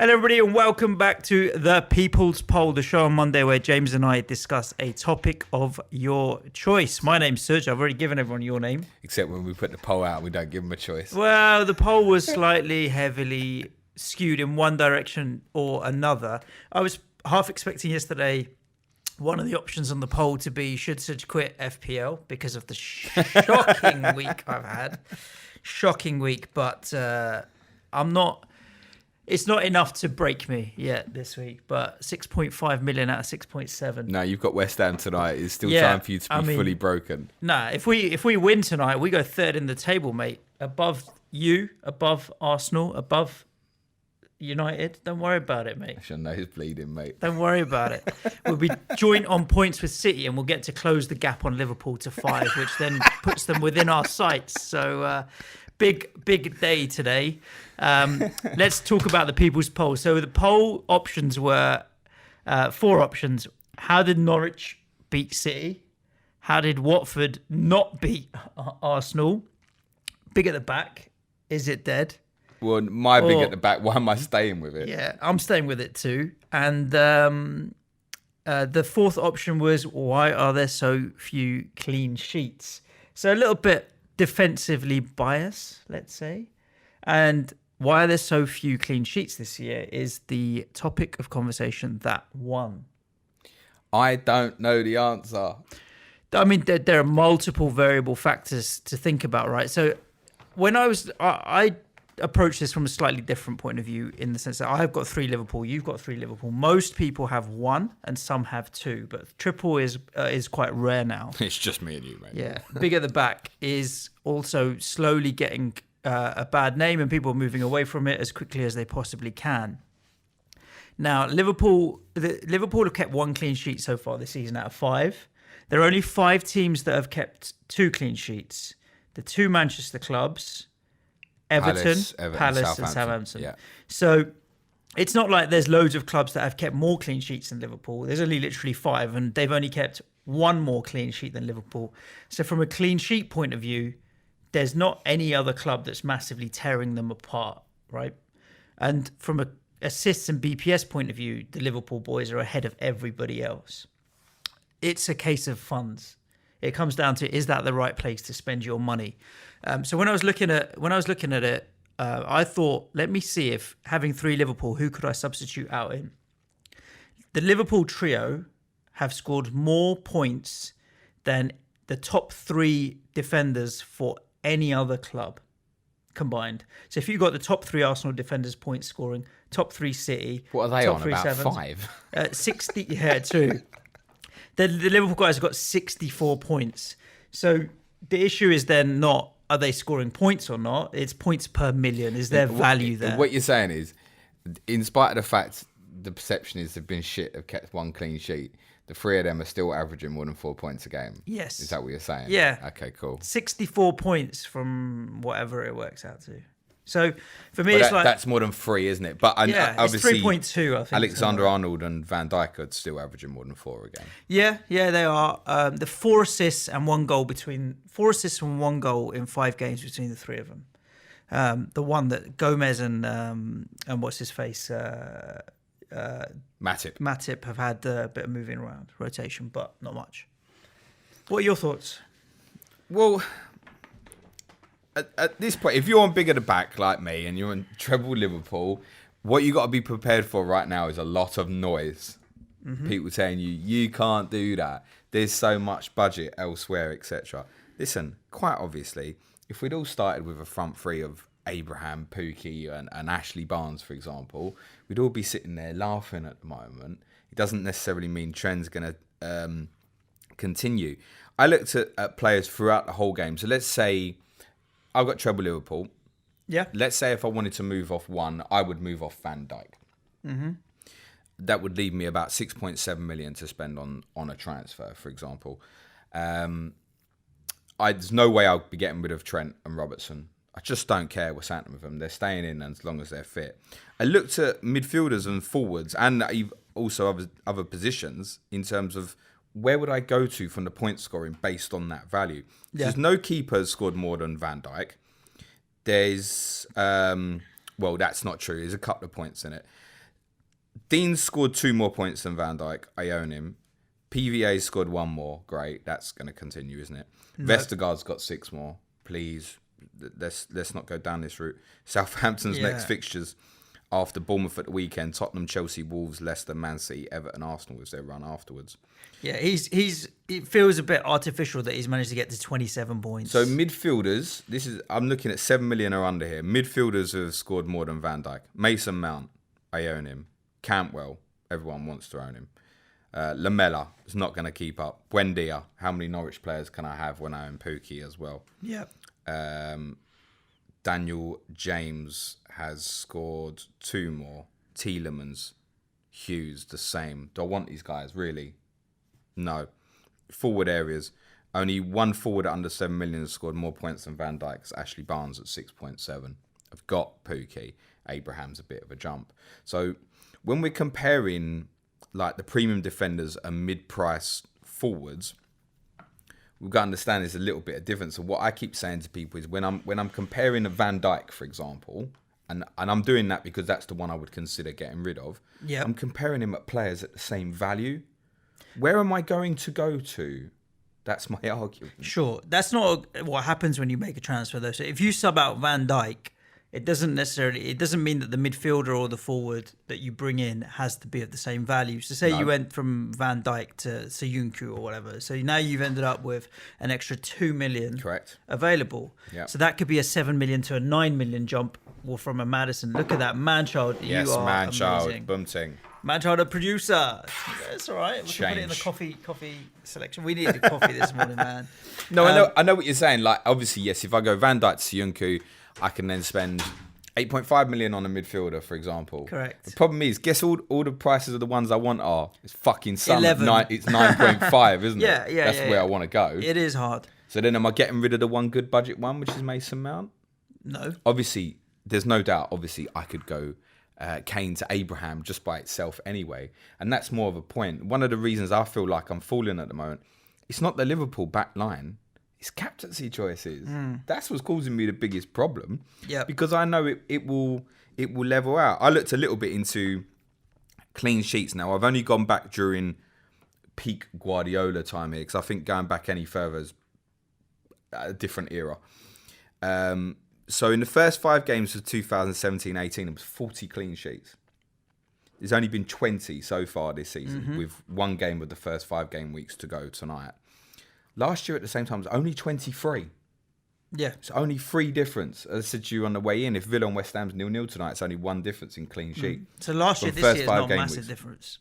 Hello, everybody, and welcome back to the People's Poll, the show on Monday where James and I discuss a topic of your choice. My name's Suj. I've already given everyone your name. Except when we put the poll out, we don't give them a choice. Well, the poll was slightly heavily skewed in one direction or another. I was half expecting yesterday one of the options on the poll to be, should Suj quit FPL because of the shocking week I've had. Shocking week, but I'm not... It's not enough to break me yet this week, but 6.5 million out of 6.7. No, you've got West Ham tonight. It's still time for you to be fully broken. Nah, if we win tonight, we go third in the table, mate. Above you, above Arsenal, above United. Don't worry about it, mate. Your nose bleeding, mate. Don't worry about it. We'll be joint on points with City, and we'll get to close the gap on Liverpool to 5, which then puts them within our sights. So big day today. Let's talk about the People's Poll. So the poll options were 4 options. How did Norwich beat City? How did Watford not beat Arsenal? Big at the back. Is it dead? Well, my big at the back. Why am I staying with it? Yeah, I'm staying with it too. And the 4th option was, why are there so few clean sheets? So a little bit defensively biased, let's say. And why are there so few clean sheets this year is the topic of conversation that won. I don't know the answer. I mean, there are multiple variable factors to think about, right? So when I approach this from a slightly different point of view, in the sense that I've got 3 Liverpool, you've got 3 Liverpool. Most people have 1 and some have 2, but triple is quite rare now. It's just me and you, mate. Yeah, big at the back is also slowly getting a bad name, and people are moving away from it as quickly as they possibly can. Now, Liverpool have kept 1 clean sheet so far this season out of 5. There are only 5 teams that have kept 2 clean sheets. The 2 Manchester clubs, Everton, Palace and Southampton. Yeah. So it's not like there's loads of clubs that have kept more clean sheets than Liverpool. There's only literally 5, and they've only kept 1 more clean sheet than Liverpool. So from a clean sheet point of view, there's not any other club that's massively tearing them apart, right? And from a assists and BPS point of view, the Liverpool boys are ahead of everybody else. It's a case of funds. It comes down to, is that the right place to spend your money? So when I was looking at it, I thought, let me see if having 3 Liverpool, who could I substitute out in? The Liverpool trio have scored more points than the top 3 defenders for any other club combined. So if you got the top 3 Arsenal defenders points scoring, top 3 City, what are they top on 3 about sevens, 5? 60. Yeah, 2. The Liverpool guys have got 64 points. So the issue is then not, are they scoring points or not? It's points per million. Is there value there? What you're saying is, in spite of the fact the perception is they've been shit, have kept 1 clean sheet, the 3 of them are still averaging more than 4 points a game. Yes. Is that what you're saying? Yeah. Okay, cool. 64 points from whatever it works out to. So for me, it's like... That's more than 3, isn't it? But obviously, it's 3.2, I think. Alexander-Arnold and Van Dijk are still averaging more than 4 a game. Yeah, they are. The 4 assists and 1 goal between... 4 assists and 1 goal in 5 games between the 3 of them. The one that Gomez and what's his face... Matip have had a bit of moving around, rotation, but not much. What are your thoughts? Well... At this point, if you're on big at the back like me and you're on treble Liverpool, what you got to be prepared for right now is a lot of noise. Mm-hmm. People telling you can't do that. There's so much budget elsewhere, etc. Listen, quite obviously, if we'd all started with a front 3 of Abraham, Pookie and Ashley Barnes, for example, we'd all be sitting there laughing at the moment. It doesn't necessarily mean trend's going to continue. I looked at players throughout the whole game. So let's say... I've got treble Liverpool. Yeah. Let's say if I wanted to move off 1, I would move off Van Dijk. Mm-hmm. That would leave me about 6.7 million to spend on a transfer, for example. There's no way I'll be getting rid of Trent and Robertson. I just don't care what's happening with them. They're staying in as long as they're fit. I looked at midfielders and forwards and also other positions in terms of where would I go to from the point scoring based on that value? Yeah. There's no keeper has scored more than Van Dijk. There's Well, that's not true. There's a couple of points in it. Dean scored 2 more points than Van Dijk. I own him. PVA scored 1 more. Great. That's going to continue, isn't it? No. Vestergaard's got 6 more. Please, let's not go down this route. Southampton's next fixtures after Bournemouth at the weekend: Tottenham, Chelsea, Wolves, Leicester, Man City, Everton, Arsenal was their run afterwards. Yeah, it feels a bit artificial that he's managed to get to 27 points. So midfielders, I'm looking at 7 million or under here. Midfielders have scored more than Van Dijk. Mason Mount, I own him. Cantwell, everyone wants to own him. Lamella is not going to keep up. Buendia, how many Norwich players can I have when I own Pookie as well? Yeah. Daniel James has scored 2 more. Tielemans, Hughes, the same. Do I want these guys, really? No. Forward areas. Only one forward at under 7 million has scored more points than Van Dijk. It's Ashley Barnes at 6.7. I've got Pookie. Abraham's a bit of a jump. So when we're comparing like the premium defenders and mid-price forwards, we've got to understand there's a little bit of difference. So what I keep saying to people is when I'm comparing a Van Dijk, for example, and I'm doing that because that's the one I would consider getting rid of. Yeah. I'm comparing him at players at the same value. Where am I going to go to? That's my argument. Sure. That's not what happens when you make a transfer, though. So if you sub out Van Dijk, it doesn't mean that the midfielder or the forward that you bring in has to be of the same value. So say you went from Van Dijk to Soyuncu or whatever. So now you've ended up with an extra 2 million correct available. Yep. So that could be a 7 million to a 9 million jump from a Madison. Look at that, man-child. Yes, you are man-child. amazing. Bunting. Man-child, a producer. It's all right. We can put it in the coffee selection. We needed coffee this morning, man. No, I know what you're saying. Like, obviously, yes, if I go Van Dijk to Soyuncu, I can then spend 8.5 million on a midfielder, for example. Correct. The problem is, guess all the prices of the ones I want are? It's fucking some. 11. It's 9.5, isn't it? Yeah. That's where I want to go. It is hard. So then am I getting rid of the one good budget one, which is Mason Mount? No. Obviously, there's no doubt, I could go Kane to Abraham just by itself anyway. And that's more of a point. One of the reasons I feel like I'm falling at the moment, it's not the Liverpool back line. It's captaincy choices. That's what's causing me the biggest problem. Yeah. Because I know it will level out. I looked a little bit into clean sheets now. I've only gone back during peak Guardiola time here because I think going back any further is a different era. So in the first 5 games of 2017-18, it was 40 clean sheets. There's only been 20 so far this season, with 1 game of the first 5 game weeks to go tonight. Last year at the same time, it was only 23. Yeah. It's only 3 difference. As I said to you on the way in, if Villa and West Ham's 0-0 tonight, it's only 1 difference in clean sheet. So last year, this year is not a massive difference.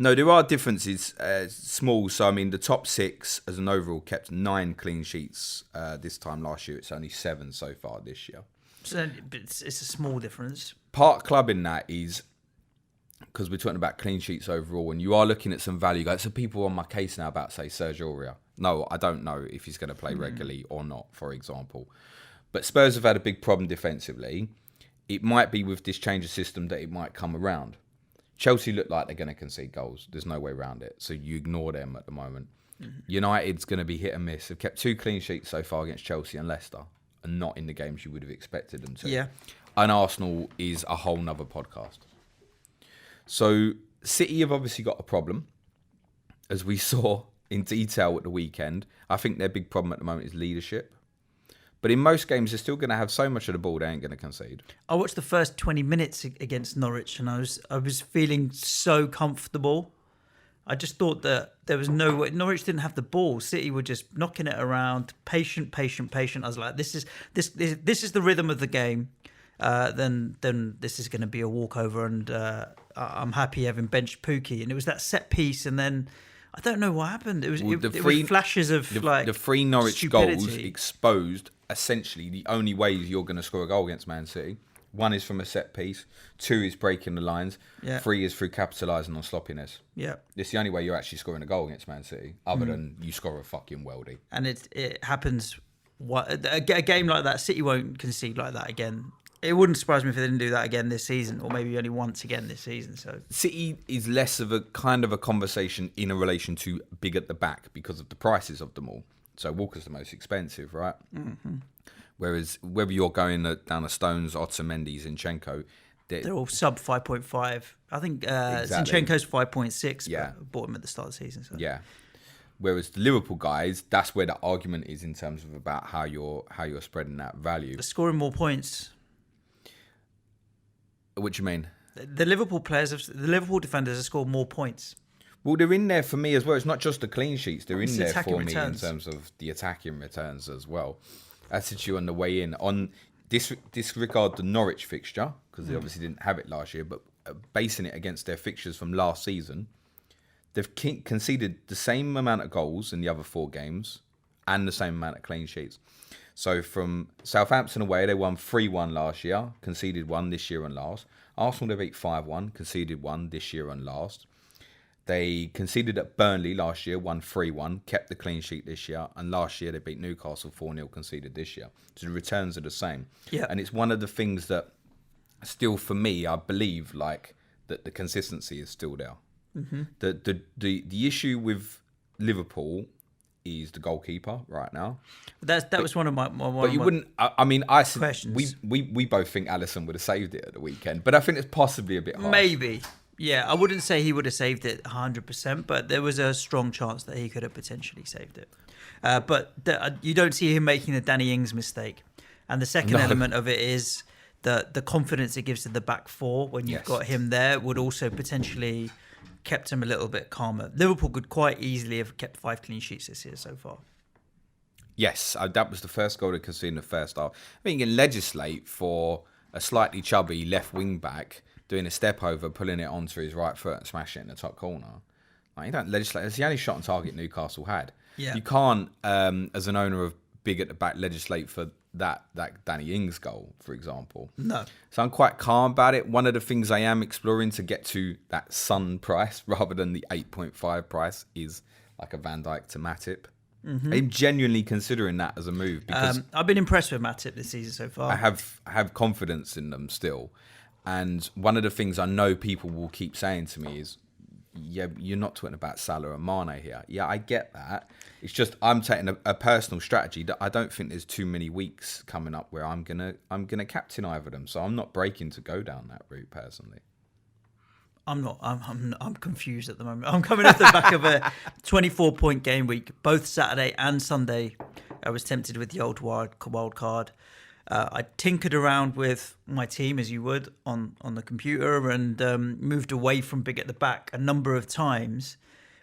No, there are differences, small. So, I mean, the top 6 as an overall kept 9 clean sheets this time last year. It's only 7 so far this year. So it's a small difference. Part club in that is, because we're talking about clean sheets overall, and you are looking at some value guys. So people on my case now about, say, Serge Aurier. No, I don't know if he's going to play regularly or not, for example. But Spurs have had a big problem defensively. It might be with this change of system that it might come around. Chelsea look like they're going to concede goals. There's no way around it. So you ignore them at the moment. United's going to be hit and miss. They've kept 2 clean sheets so far against Chelsea and Leicester, and not in the games you would have expected them to. Yeah. And Arsenal is a whole nother podcast. So City have obviously got a problem, as we saw in detail at the weekend. I think their big problem at the moment is leadership. But in most games, they're still going to have so much of the ball, they ain't going to concede. I watched the first 20 minutes against Norwich, and I was feeling so comfortable. I just thought that there was no way. Norwich didn't have the ball. City were just knocking it around, patient. I was like, this is the rhythm of the game. Then this is going to be a walkover, and I'm happy having benched Pookie. And it was that set piece, and then I don't know what happened. It was flashes of the 3 Norwich stupidity. goals exposed essentially the only ways you're going to score a goal against Man City. 1 is from a set piece, 2 is breaking the lines, 3 is through capitalising on sloppiness. Yeah, it's the only way you're actually scoring a goal against Man City, other than you score a fucking worldie. And it happens. A game like that, City won't concede like that again. It wouldn't surprise me if they didn't do that again this season, or maybe only once again this season. So City is less of a kind of a conversation in a relation to big at the back because of the prices of them all. So Walker's the most expensive, right? Whereas whether you're going down a Stones, Otamendi, Zinchenko, they're all sub 5.5. I think Exactly. Zinchenko's 5.6, Yeah. but I bought him at the start of the season. So. Yeah. Whereas the Liverpool guys, that's where the argument is in terms of about how you're spreading that value. They're scoring more points. What do you mean? The Liverpool defenders have scored more points. Well, they're in there for me as well. It's not just the clean sheets. They're in there for me returns. in terms of the attacking returns as well. I said to you on the way in. On disregard the Norwich fixture, because they obviously didn't have it last year, but basing it against their fixtures from last season, they've conceded the same amount of goals in the other 4 games and the same amount of clean sheets. So from Southampton away, they won 3-1 last year, conceded 1 this year and last. Arsenal, they beat 5-1, conceded 1 this year and last. They conceded at Burnley last year, won 3-1, kept the clean sheet this year. And last year, they beat Newcastle 4-0, conceded this year. So the returns are the same. Yeah. And it's one of the things that still, for me, I believe, like, that the consistency is still there. Mm-hmm. The issue with Liverpool is the goalkeeper right now. That was one of my But you wouldn't. I mean, questions. We both think Alisson would have saved it at the weekend, but I think it's possibly a bit harsh. Maybe. Yeah, I wouldn't say he would have saved it 100%, but there was a strong chance that he could have potentially saved it. But you don't see him making the Danny Ings mistake. And the second element of it is the confidence it gives to the back four when you've got him there would also potentially kept him a little bit calmer. Liverpool could quite easily have kept 5 clean sheets this year so far. Yes, that was the first goal they conceded in the first half. I think you can legislate for a slightly chubby left wing back doing a step over, pulling it onto his right foot and smashing it in the top corner. Like, you don't legislate. It's the only shot on target Newcastle had. Yeah. You can't, as an owner of big at the back, legislate for that Danny Ings goal, for example. No. So I'm quite calm about it. One of the things I am exploring to get to that Sun price rather than the 8.5 price is like a Van Dijk to Matip. Mm-hmm. I'm genuinely considering that as a move because I've been impressed with Matip this season so far. I have confidence in them still. And one of the things I know people will keep saying to me is, yeah, you're not talking about Salah and Mane here. Yeah, I get that. It's just I'm taking a personal strategy that I don't think there's too many weeks coming up where I'm gonna captain either of them. So I'm not breaking to go down that route personally. I'm not. I'm confused at the moment. I'm coming off the back of a 24-point game week, both Saturday and Sunday. I was tempted with the old wild card. I tinkered around with my team as you would on the computer and moved away from big at the back a number of times,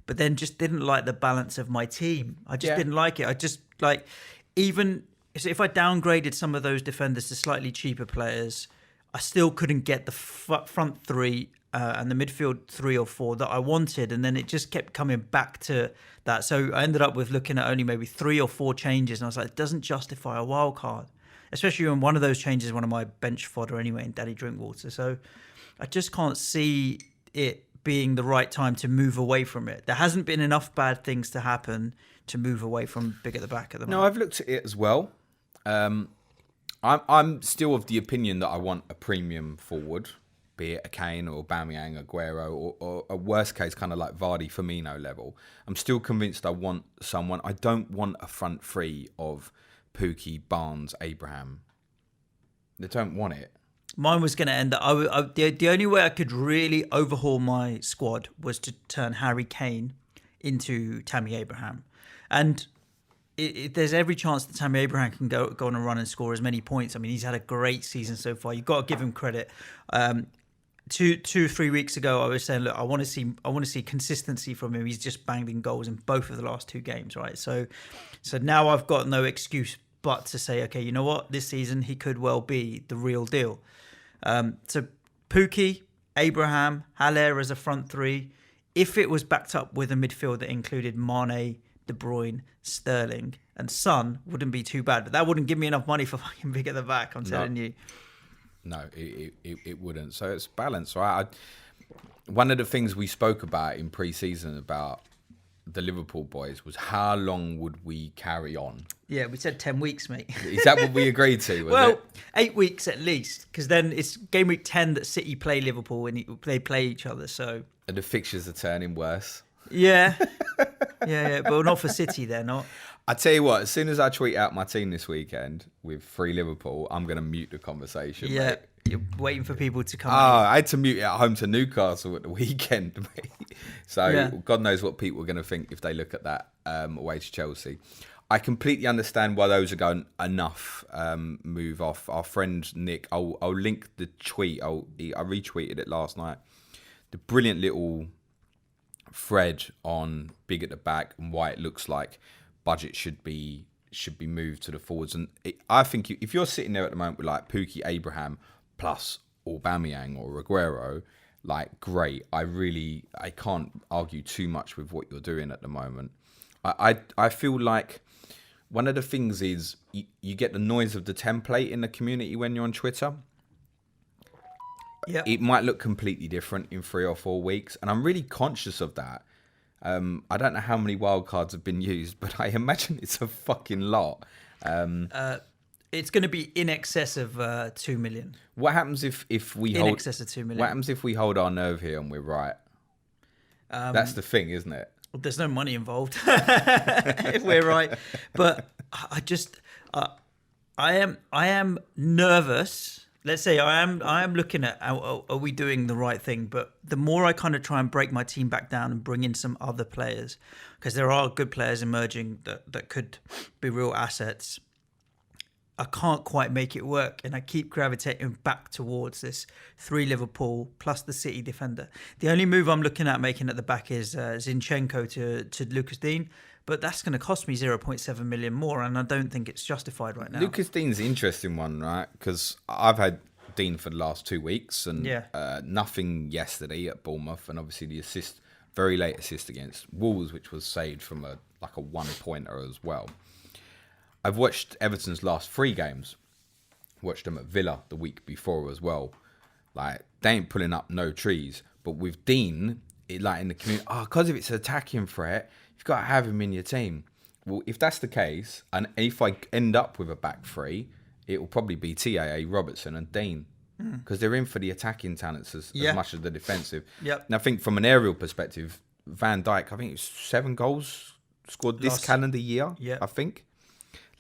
but then just didn't like the balance of my team. I just didn't like it. I just like, even if I downgraded some of those defenders to slightly cheaper players, I still couldn't get the front 3 and the midfield 3 or 4 that I wanted. And then it just kept coming back to that. So I ended up with looking at only maybe 3 or 4 changes. And I was like, it doesn't justify a wild card. Especially when one of those changes is one of my bench fodder anyway in Daddy Drinkwater. So I just can't see it being the right time to move away from it. There hasn't been enough bad things to happen to move away from big at the back at the moment. No, I've looked at it as well. I'm still of the opinion that I want a premium forward, be it a Kane or Aubameyang, Aguero, or a worst case kind of like Vardy, Firmino level. I'm still convinced I want someone. I don't want a front 3 of Pookie, Barnes, Abraham. They don't want it. Mine was going to end up... the only way I could really overhaul my squad was to turn Harry Kane into Tammy Abraham. And there's every chance that Tammy Abraham can go on a run and score as many points. I mean, he's had a great season so far. You've got to give him credit. 2-3 weeks ago, I was saying, look, I want to see consistency from him. He's just banged in goals in both of the last 2 games, right? So now I've got no excuse but to say, okay, you know what? This season he could well be the real deal. So Pookie, Abraham, Haller as a front 3. If it was backed up with a midfield that included Mane, De Bruyne, Sterling, and Son, wouldn't be too bad. But that wouldn't give me enough money for fucking big at the back. I'm telling you. No, it wouldn't. So it's balance, right? One of the things we spoke about in pre-season about the Liverpool boys was how long would we carry on? Yeah, we said 10 weeks, mate. Is that what we agreed to? Well, it? 8 weeks at least, because then it's game week 10 that City play Liverpool and they play each other. So and the fixtures are turning worse. Yeah, yeah, but not for City. They're not. I tell you what, as soon as I tweet out my team this weekend with 3 Liverpool, I'm going to mute the conversation, Yeah, mate. you're waiting for people to come. I had to mute it at home to Newcastle at the weekend, mate. So Yeah. God knows what people are going to think if they look at that away to Chelsea. I completely understand why those are going enough. Move off. Our friend Nick, I'll link the tweet. I retweeted it last night. The brilliant little thread on big at the back and why it looks like budget should be moved to the forwards. And I think if you're sitting there at the moment with like Pookie Abraham plus Aubameyang or Aguero, like great. I can't argue too much with what you're doing at the moment. I feel like one of the things is you get the noise of the template in the community when you're on Twitter. Yeah, It might look completely different in 3 or 4 weeks, and I'm really conscious of that. I don't know how many wildcards have been used, but I imagine it's a fucking lot. it's going to be in excess of 2 million. What happens if we In hold excess of 2 million. What happens if we hold our nerve here and we're right? That's the thing, isn't it? There's no money involved if we're right, but I am nervous. Let's say I am looking at are we doing the right thing, but the more I kind of try and break my team back down and bring in some other players, because there are good players emerging that could be real assets, I can't quite make it work, and I keep gravitating back towards this 3 Liverpool plus the City defender. The only move I'm looking at making at the back is Zinchenko to Lucas Digne, but that's going to cost me 0.7 million more, and I don't think it's justified right now. Lucas Digne's an interesting one, right? Because I've had Dean for the last 2 weeks, and nothing yesterday at Bournemouth, and obviously the assist, very late assist against Wolves, which was saved from a 1-pointer as well. I've watched Everton's last 3 games. Watched them at Villa the week before as well. Like, they ain't pulling up no trees. But with Dean, in the community, because if it's an attacking threat, you've got to have him in your team. Well, if that's the case, and if I end up with a back 3, it will probably be TAA, Robertson and Dean. Because they're in for the attacking talents as much as the defensive. Yep. And I think from an aerial perspective, Van Dijk, I think it's 7 goals scored this calendar year, I think.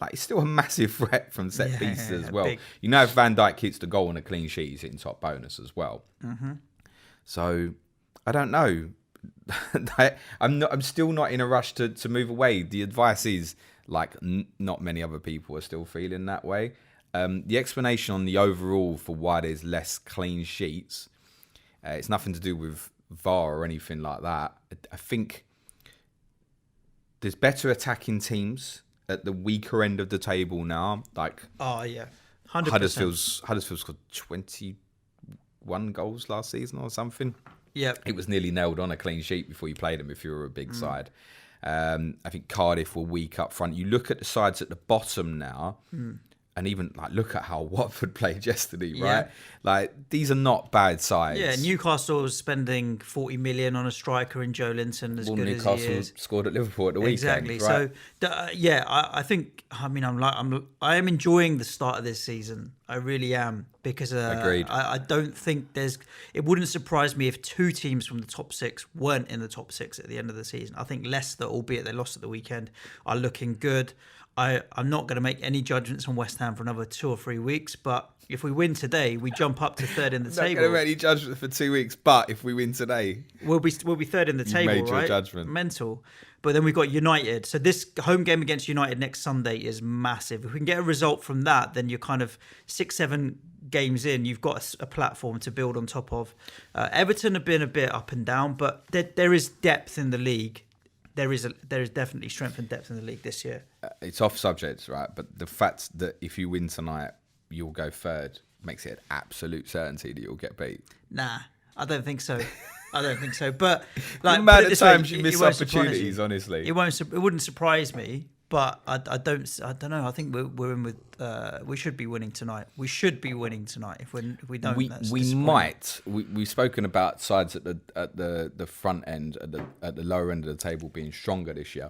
Like, it's still a massive threat from set pieces as well. Big. You know, if Van Dijk hits the goal on a clean sheet, he's hitting top bonus as well. Mm-hmm. So, I don't know. I'm still not in a rush to move away. The advice is, not many other people are still feeling that way. The explanation on the overall for why there's less clean sheets, it's nothing to do with VAR or anything like that. I think there's better attacking teams at the weaker end of the table now. 100%. Huddersfield scored 21 goals last season or something. Yeah, it was nearly nailed on a clean sheet before you played them if you were a big side. I think Cardiff were weak up front. You look at the sides at the bottom now, and even look at how Watford played yesterday, right? These are not bad sides. Yeah, Newcastle was spending 40 million on a striker in Joe Linton as good Newcastle as he is. Scored at Liverpool at the weekend. Exactly. Right? So I think I am enjoying the start of this season. I really am, because Agreed. I don't think it wouldn't surprise me if 2 teams from the top 6 weren't in the top 6 at the end of the season. I think Leicester, albeit they lost at the weekend, are looking good. I'm not going to make any judgments on West Ham for another 2 or 3 weeks, but if we win today, we jump up to 3rd in the table. Not going to make any judgments for 2 weeks, but if we win today, we'll be 3rd in the table. Made your right? judgment. Mental. But then we've got United. So this home game against United next Sunday is massive. If we can get a result from that, then you're kind of 6-7 games in. You've got a platform to build on top of. Everton have been a bit up and down, but there is depth in the league. There is definitely strength and depth in the league this year. It's off subject, right? But the fact that if you win tonight, you'll go 3rd makes it an absolute certainty that you'll get beat. Nah, I don't think so. But the amount of times you miss opportunities, honestly, it wouldn't surprise me. But I don't know. I think we're in with. We should be winning tonight. We should be winning tonight. If we don't, we might. We've spoken about sides at the front end, at the lower end of the table being stronger this year.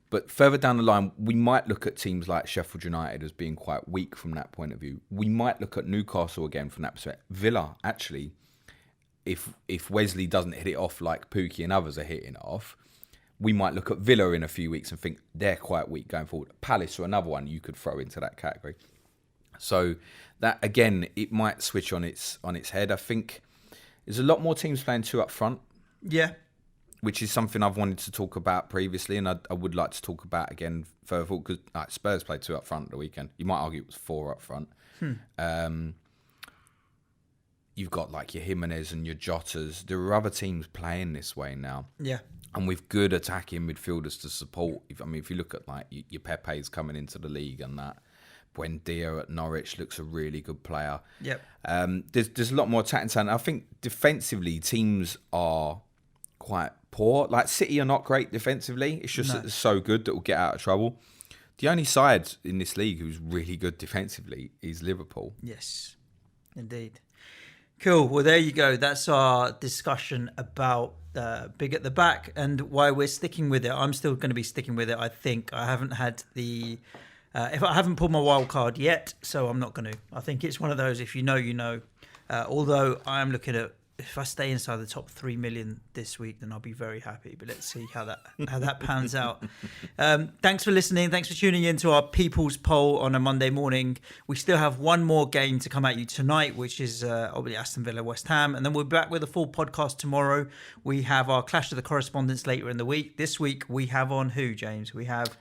But further down the line, we might look at teams like Sheffield United as being quite weak from that point of view. We might look at Newcastle again from that perspective. Villa, actually, if Wesley doesn't hit it off like Pookie and others are hitting off, we might look at Villa in a few weeks and think they're quite weak going forward. Palace or another one you could throw into that category. So that, again, it might switch on its head. I think there's a lot more teams playing 2 up front. Yeah. Which is something I've wanted to talk about previously, and I would like to talk about again further forward, because Spurs played 2 up front at the weekend. You might argue it was 4 up front. You've got like your Jimenez and your Jotas. There are other teams playing this way now. Yeah. And with good attacking midfielders to support. If you look at like your Pepe's coming into the league and that. Buendia at Norwich looks a really good player. Yep. There's a lot more attacking talent. I think defensively teams are quite poor. Like City are not great defensively. It's just that they're so good that we'll get out of trouble. The only side in this league who's really good defensively is Liverpool. Yes, indeed. Cool. Well, there you go. That's our discussion about big at the back and why we're sticking with it. I'm still going to be sticking with it. I think I haven't had the... if I haven't pulled my wild card yet, so I'm not going to. I think it's one of those, if you know, you know. Although I am looking at, if I stay inside the top 3 million this week, then I'll be very happy. But let's see how that pans out. Thanks for listening. Thanks for tuning in to our People's Poll on a Monday morning. We still have one more game to come at you tonight, which is obviously Aston Villa West Ham. And then we'll be back with a full podcast tomorrow. We have our Clash of the Correspondents later in the week. This week we have on who, James? We have...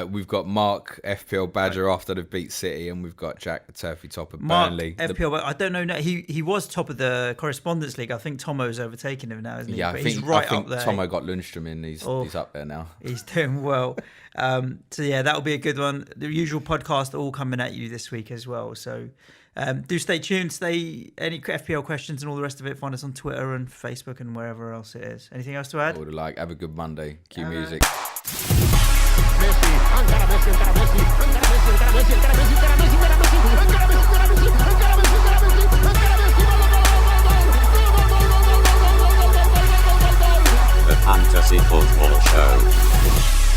we've got Mark, FPL Badger after they've beat City, and we've got Jack, the turfy top of Mark, Burnley. FPL, I don't know. He was top of the Correspondence League. I think Tomo's overtaken him now, isn't he? Yeah, But I think, he's right I think up there. Tomo got Lundstrom in. He's up there now. He's doing well. So yeah, that'll be a good one. The usual podcast all coming at you this week as well. So do stay tuned. Any FPL questions and all the rest of it, find us on Twitter and Facebook and wherever else it is. Anything else to add? I would like. Have a good Monday. Cue music. Messi, encara Messi, encara Messi, encara Messi, encara Messi, encara Messi, encara Messi, encara Messi, encara Messi, encara Messi, encara Messi, encara Messi, encara Messi, encara Messi, The Fantasy Football Show.